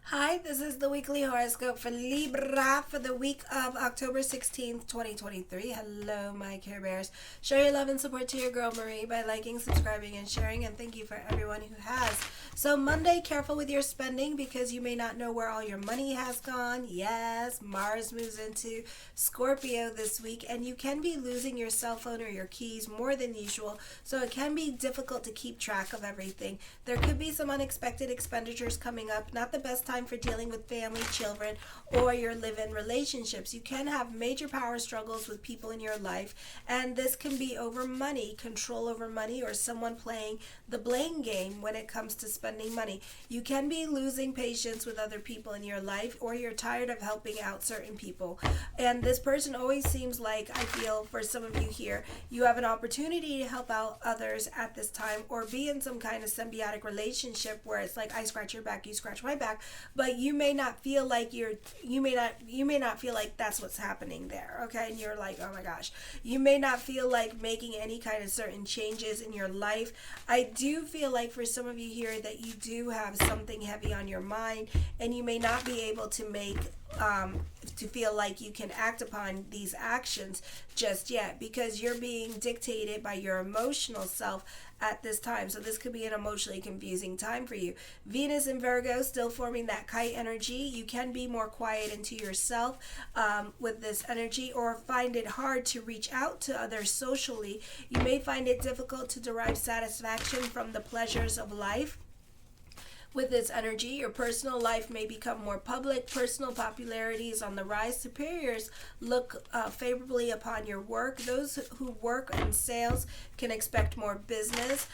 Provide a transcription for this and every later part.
Hi, this is the weekly horoscope for Libra for the week of October 16th, 2023. Hello, my Care Bears. Show your love and support to your girl Marie by liking, subscribing, and sharing, and thank you for everyone who has. So, Monday, careful with your spending because you may not know where all your money has gone. Yes, Mars moves into Scorpio this week, and you can be losing your cell phone or your keys more than usual, so it can be difficult to keep track of everything. There could be some unexpected expenditures coming up, not the best time for dealing with family, children, or your live-in relationships. You can have major power struggles with people in your life, and this can be over money, control over money, or someone playing the blame game when it comes to spending money. You can be losing patience with other people in your life, or you're tired of helping out certain people. And this person always seems like, I feel for some of you here, you have an opportunity to help out others at this time, or be in some kind of symbiotic relationship where it's like I scratch your back, you scratch my back, but you may not feel like you may not feel like that's what's happening there, okay? And you're like, oh my gosh, you may not feel like making any kind of certain changes in your life. I do feel like for some of you here that you do have something heavy on your mind, and you may not be able to make to feel like you can act upon these actions just yet because you're being dictated by your emotional self at this time. So this could be an emotionally confusing time for you. Venus in Virgo still forming that kite energy. You can be more quiet into yourself with this energy, or find it hard to reach out to others socially. You may find it difficult to derive satisfaction from the pleasures of life. With this energy, your personal life may become more public. Personal popularity is on the rise. Superiors look favorably upon your work. Those who work in sales can expect more business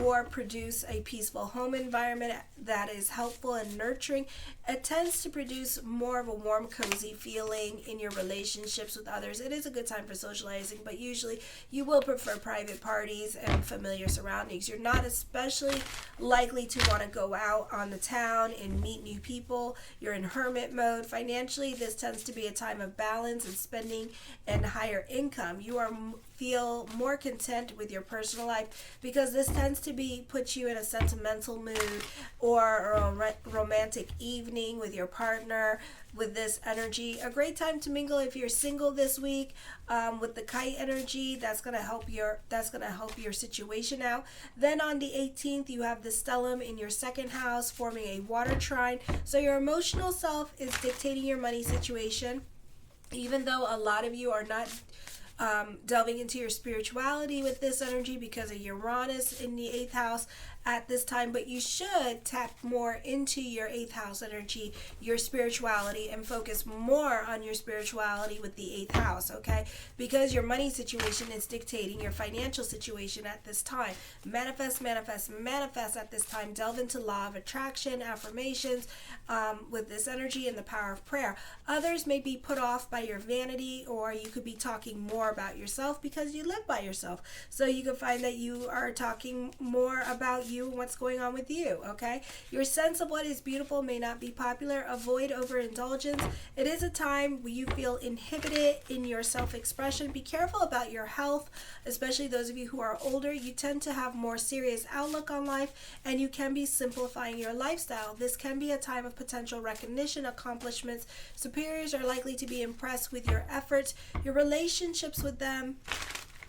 or produce a peaceful home environment that is helpful and nurturing. It tends to produce more of a warm, cozy feeling in your relationships with others. It is a good time for socializing, but usually you will prefer private parties and familiar surroundings. You're not especially likely to want to go out on the town and meet new people. You're in hermit mode. Financially, this tends to be a time of balance and spending and higher income. You feel more content with your personal life because this tends to be put you in a sentimental mood or a romantic evening with your partner. With this energy, a great time to mingle if you're single this week. With the kite energy, that's gonna help your situation out. Then on the 18th, you have the stellium in your second house forming a water trine. So your emotional self is dictating your money situation, even though a lot of you are not delving into your spirituality with this energy because of Uranus in the 8th house at this time, but you should tap more into your 8th house energy, your spirituality, and focus more on your spirituality with the 8th house, okay? Because your money situation is dictating your financial situation at this time. Manifest, manifest, manifest at this time. Delve into law of attraction, affirmations with this energy, and the power of prayer. Others may be put off by your vanity, or you could be talking more about yourself because you live by yourself. So you can find that you are talking more about you and what's going on with you, okay? Your sense of what is beautiful may not be popular. Avoid overindulgence. It is a time where you feel inhibited in your self-expression. Be careful about your health, especially those of you who are older. You tend to have more serious outlook on life, and you can be simplifying your lifestyle. This can be a time of potential recognition, accomplishments. Superiors are likely to be impressed with your efforts. Your relationships with them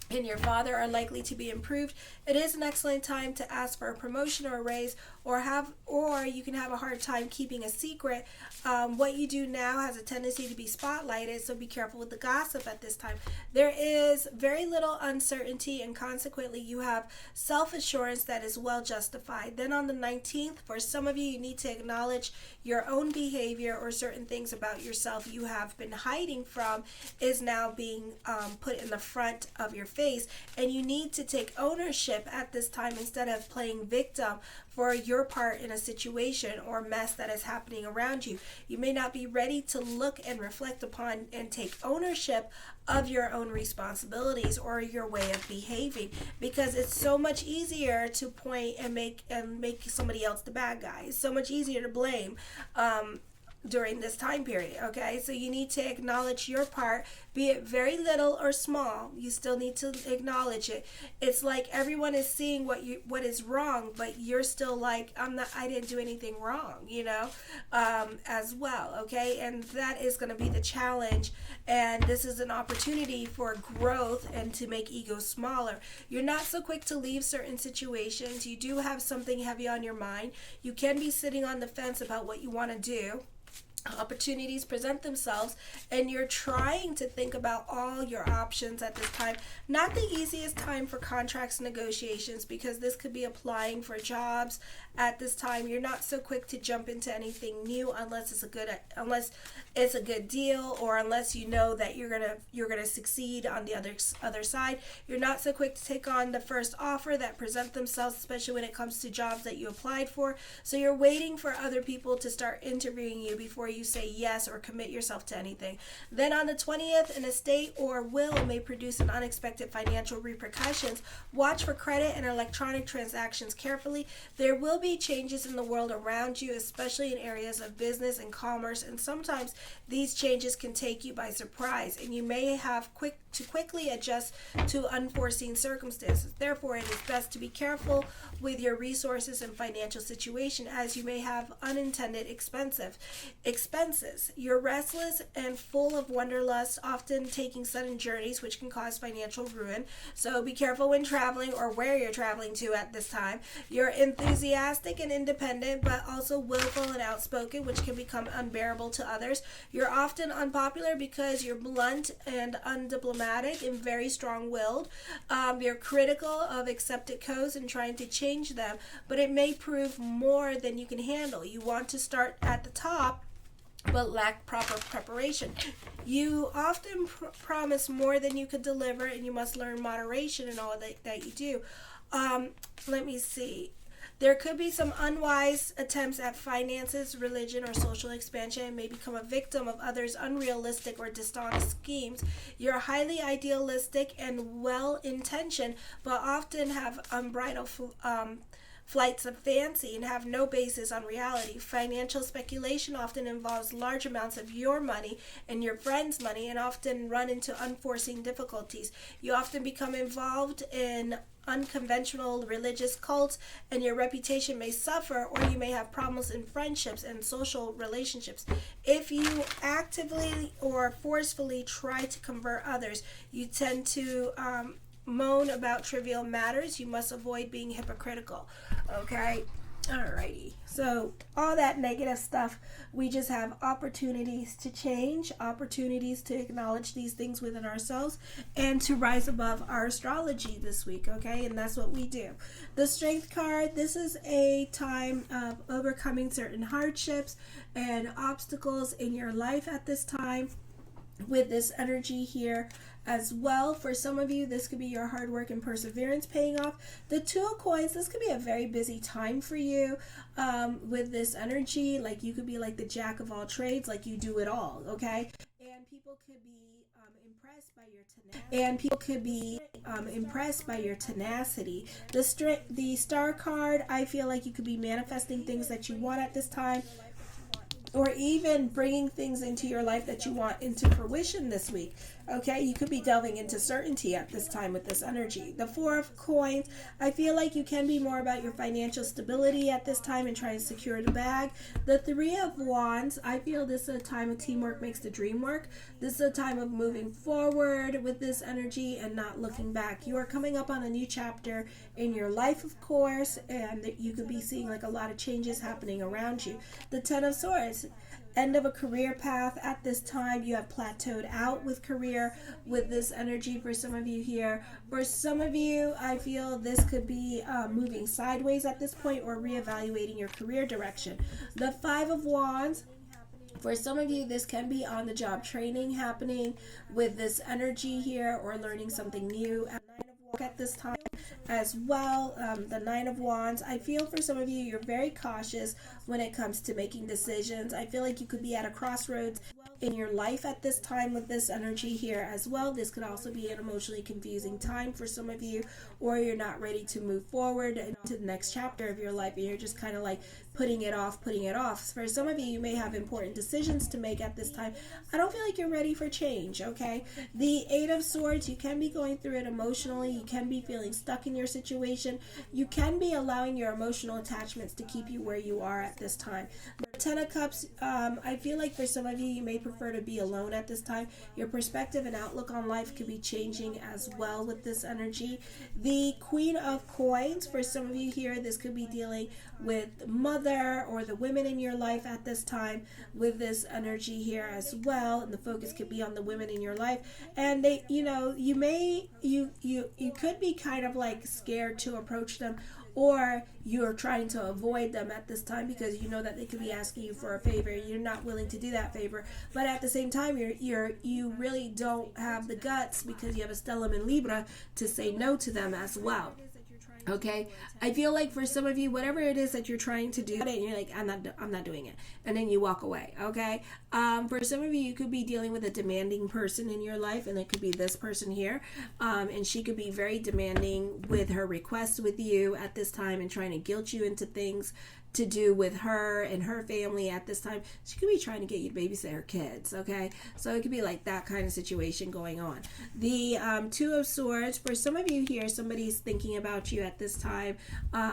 and your father are likely to be improved. It is an excellent time to ask for a promotion or a raise, or you can have a hard time keeping a secret. What you do now has a tendency to be spotlighted, so be careful with the gossip at this time. There is very little uncertainty, and consequently you have self-assurance that is well justified. Then on the 19th, for some of you, you need to acknowledge your own behavior, or certain things about yourself you have been hiding from is now being put in the front of your face, and you need to take ownership at this time instead of playing victim for your part in a situation or mess that is happening around you. You may not be ready to look and reflect upon and take ownership of your own responsibilities or your way of behaving, because it's so much easier to point and make somebody else the bad guy. It's so much easier to blame during this time period. Okay, so you need to acknowledge your part, be it very little or small. You still need to acknowledge it. It's like everyone is seeing what is wrong, but you're still like, I didn't do anything wrong, as well. Okay, and that is going to be the challenge, and this is an opportunity for growth and to make ego smaller. You're not so quick to leave certain situations. You do have something heavy on your mind. You can be sitting on the fence about what you want to do. Opportunities present themselves, and you're trying to think about all your options at this time. Not the easiest time for contracts negotiations, because this could be applying for jobs at this time. You're not so quick to jump into anything new unless it's a good deal, or unless you know that you're gonna succeed on the other side. You're not so quick to take on the first offer that present themselves, especially when it comes to jobs that you applied for. So you're waiting for other people to start interviewing you before you say yes or commit yourself to anything. Then on the 20th, an estate or will may produce an unexpected financial repercussions. Watch for credit and electronic transactions carefully. There will be changes in the world around you, especially in areas of business and commerce, and sometimes these changes can take you by surprise, and you may have to quickly adjust to unforeseen circumstances. Therefore, it is best to be careful with your resources and financial situation, as you may have unintended expenses. You're restless and full of wanderlust, often taking sudden journeys which can cause financial ruin. So be careful when traveling or where you're traveling to at this time. You're enthusiastic and independent, but also willful and outspoken, which can become unbearable to others. You're often unpopular because you're blunt and undiplomatic and very strong-willed. You're critical of accepted codes and trying to change them, but it may prove more than you can handle. You want to start at the top, but lack proper preparation. You often promise more than you could deliver, and you must learn moderation in all that you do. Let me see. There could be some unwise attempts at finances, religion, or social expansion, and may become a victim of others' unrealistic or dishonest schemes. You're highly idealistic and well-intentioned, but often have unbridled flights of fancy and have no basis on reality. Financial speculation often involves large amounts of your money and your friends' money, and often run into unforeseen difficulties. You often become involved in unconventional religious cults, and your reputation may suffer, or you may have problems in friendships and social relationships. If you actively or forcefully try to convert others, you tend to moan about trivial matters. You must avoid being hypocritical. Okay? Alrighty. So all that negative stuff, we just have opportunities to change, opportunities to acknowledge these things within ourselves, and to rise above our astrology this week, okay? And that's what we do. The Strength card, this is a time of overcoming certain hardships and obstacles in your life at this time, with this energy here as well. For some of you, this could be your hard work and perseverance paying off. The Two of Coins, this could be a very busy time for you with this energy. Like, you could be like the jack of all trades, like you do it all, okay? And people could be impressed by your tenacity. The Star card, I feel like you could be manifesting things that you want at this time, or even bringing things into your life that you want into fruition this week. Okay, you could be delving into certainty at this time with this energy. The Four of Coins, I feel like you can be more about your financial stability at this time and try to secure the bag. The Three of Wands, I feel this is a time of teamwork makes the dream work. This is a time of moving forward with this energy and not looking back. You are coming up on a new chapter in your life, of course, and you could be seeing like a lot of changes happening around you. The Ten of Swords, end of a career path at this time. You have plateaued out with career with this energy for some of you here. For some of you, I feel this could be moving sideways at this point, or reevaluating your career direction. The Five of Wands, for some of you, this can be on-the-job training happening with this energy here, or learning something new at this time as well. The Nine of Wands, I feel for some of you, you're very cautious when it comes to making decisions. I feel like you could be at a crossroads in your life at this time with this energy here as well. This could also be an emotionally confusing time for some of you, or you're not ready to move forward into the next chapter of your life, and you're just kind of like putting it off. For some of you, you may have important decisions to make at this time. I don't feel like you're ready for change, okay? The Eight of Swords, you can be going through it emotionally. You can be feeling stuck in your situation. You can be allowing your emotional attachments to keep you where you are at this time. The Ten of Cups, I feel like for some of you, you may prefer to be alone at this time. Your perspective and outlook on life could be changing as well with this energy. The Queen of Coins, for some of you here, this could be dealing with mother or the women in your life at this time with this energy here as well, and the focus could be on the women in your life. And they, you know, you could be kind of like scared to approach them, or you're trying to avoid them at this time because you know that they could be asking you for a favor. You're not willing to do that favor, but at the same time, you really don't have the guts, because you have a stellium in Libra, to say no to them as well. Okay, I feel like for some of you, whatever it is that you're trying to do, and you're like, I'm not doing it, and then you walk away. Okay, for some of you, you could be dealing with a demanding person in your life, and it could be this person here, and she could be very demanding with her requests with you at this time, and trying to guilt you into things to do with her and her family at this time. She could be trying to get you to babysit her kids, okay? So it could be like that kind of situation going on. The Two of Swords, for some of you here, somebody's thinking about you at this time.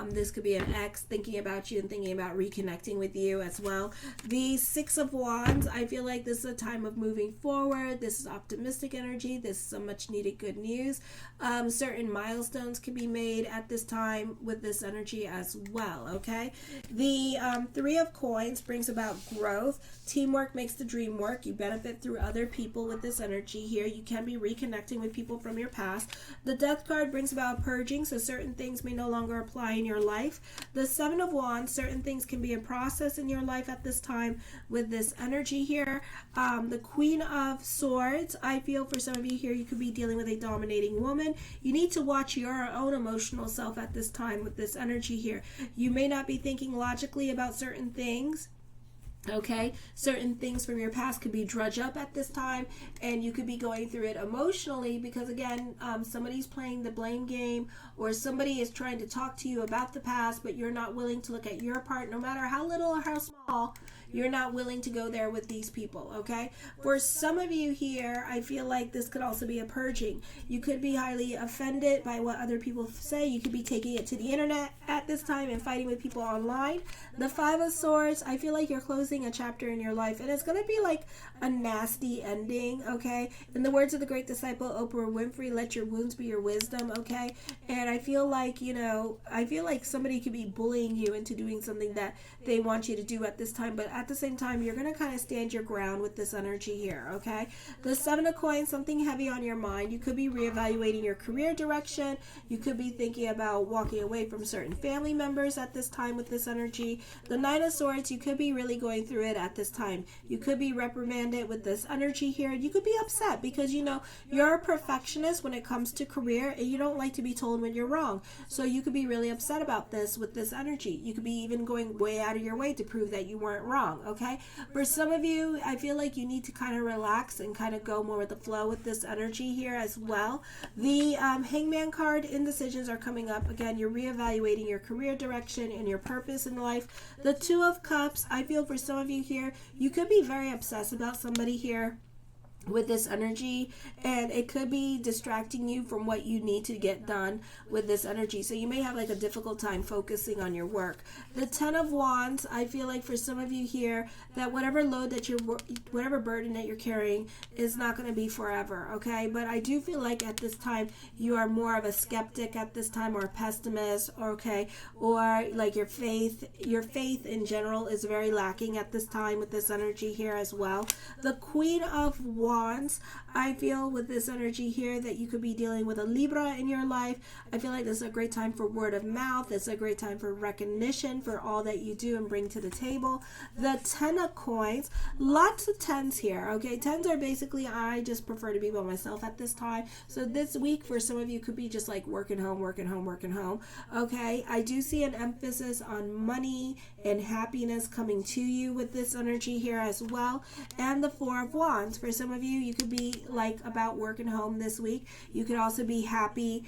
This could be an ex thinking about you and thinking about reconnecting with you as well. The Six of Wands, I feel like this is a time of moving forward. This is optimistic energy. This is some much needed good news. Certain milestones can be made at this time with this energy as well, okay? The Three of Coins brings about growth. Teamwork makes the dream work. You benefit through other people with this energy here. You can be reconnecting with people from your past. The Death card brings about purging, so certain things may no longer apply in your life. The Seven of Wands, certain things can be a process in your life at this time with this energy here. The Queen of Swords, I feel for some of you here, you could be dealing with a dominating woman. You need to watch your own emotional self at this time with this energy here. You may not be thinking logically about certain things. Okay, certain things from your past could be drudged up at this time, and you could be going through it emotionally because, again, somebody's playing the blame game, or somebody is trying to talk to you about the past, but you're not willing to look at your part, no matter how little or how small. You're not willing to go there with these people, okay? For some of you here, I feel like this could also be a purging. You could be highly offended by what other people say. You could be taking it to the internet at this time and fighting with people online. The Five of Swords, I feel like you're closing a chapter in your life, and it's going to be like a nasty ending, okay? In the words of the great disciple Oprah Winfrey, let your wounds be your wisdom, okay? And I feel like, I feel like somebody could be bullying you into doing something that they want you to do at this time, but at the same time, you're going to kind of stand your ground with this energy here, okay? The Seven of Coins, something heavy on your mind. You could be reevaluating your career direction. You could be thinking about walking away from certain family members at this time with this energy. The Nine of Swords, you could be really going through it at this time. You could be reprimanded with this energy here. You could be upset because, you're a perfectionist when it comes to career, and you don't like to be told when you're wrong. So you could be really upset about this with this energy. You could be even going way out of your way to prove that you weren't wrong, okay? For some of you, I feel like you need to kind of relax and kind of go more with the flow with this energy here as well. The Hangman card, indecisions are coming up. Again, you're reevaluating your career direction and your purpose in life. The Two of Cups, I feel for some of you here, you could be very obsessed about somebody here with this energy, and it could be distracting you from what you need to get done with this energy, so you may have like a difficult time focusing on your work. The Ten of Wands, I feel like for some of you here, that whatever burden that you're carrying is not going to be forever, okay? But I do feel like at this time you are more of a skeptic at this time, or a pessimist, okay? Or like your faith in general is very lacking at this time with this energy here as well. The Queen of Wands, I feel with this energy here that you could be dealing with a Libra in your life. I feel like this is a great time for word of mouth. It's a great time for recognition for all that you do and bring to the table. The Ten of Coins, lots of tens here, okay? Tens are basically, I just prefer to be by myself at this time. So this week for some of you could be just like working home, okay? I do see an emphasis on money and happiness coming to you with this energy here as well. And the Four of Wands, for some of you, you could be like about working home this week. You could also be happy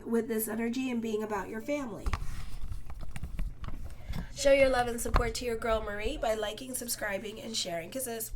with this energy and being about your family. Show your love and support to your girl Marie by liking, subscribing, and sharing. Kisses.